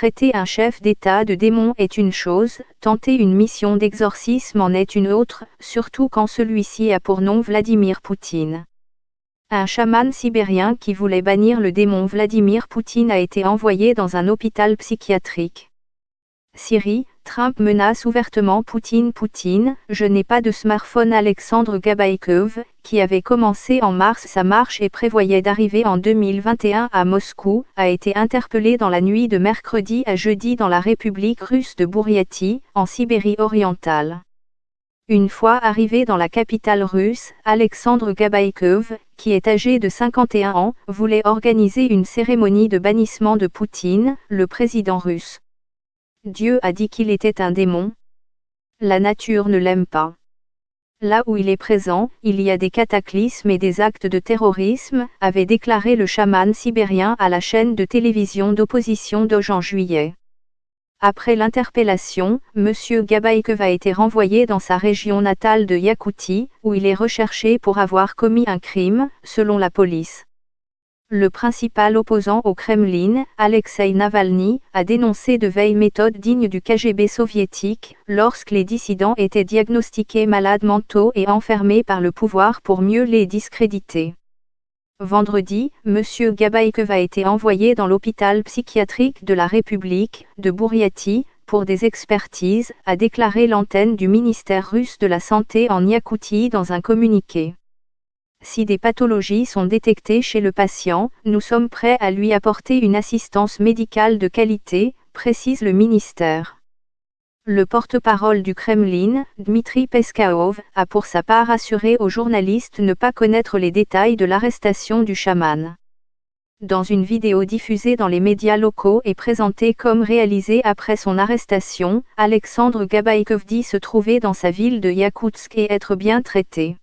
traiter un chef d'État de démon est une chose, tenter une mission d'exorcisme en est une autre, surtout quand celui-ci a pour nom Vladimir Poutine. Un chaman sibérien qui voulait bannir le démon Vladimir Poutine a été envoyé dans un hôpital psychiatrique. Syrie, Trump menace ouvertement Poutine. Je n'ai pas de smartphone. Alexandre Gabaïkov, qui avait commencé en mars sa marche et prévoyait d'arriver en 2021 à Moscou, a été interpellé dans la nuit de mercredi à jeudi dans la République russe de Bouriatie, en Sibérie orientale. Une fois arrivé dans la capitale russe, Alexandre Gabaïkov, qui est âgé de 51 ans, voulait organiser une cérémonie de bannissement de Poutine, le président russe. Dieu a dit qu'il était un démon. La nature ne l'aime pas. Là où il est présent, il y a des cataclysmes et des actes de terrorisme, avait déclaré le chaman sibérien à la chaîne de télévision d'opposition Doj en juillet. Après l'interpellation, M. Gabaïkov a été renvoyé dans sa région natale de Yakoutie, où il est recherché pour avoir commis un crime, selon la police. Le principal opposant au Kremlin, Alexei Navalny, a dénoncé de vieilles méthodes dignes du KGB soviétique, lorsque les dissidents étaient diagnostiqués malades mentaux et enfermés par le pouvoir pour mieux les discréditer. Vendredi, M. Gabaïkov a été envoyé dans l'hôpital psychiatrique de la République de Bouriatie pour des expertises, a déclaré l'antenne du ministère russe de la Santé en Yakoutie dans un communiqué. Si des pathologies sont détectées chez le patient, nous sommes prêts à lui apporter une assistance médicale de qualité, précise le ministère. Le porte-parole du Kremlin, Dmitri Peskov, a pour sa part assuré aux journalistes ne pas connaître les détails de l'arrestation du chaman. Dans une vidéo diffusée dans les médias locaux et présentée comme réalisée après son arrestation, Alexandre Gabaïkov dit se trouver dans sa ville de Yakoutsk et être bien traité.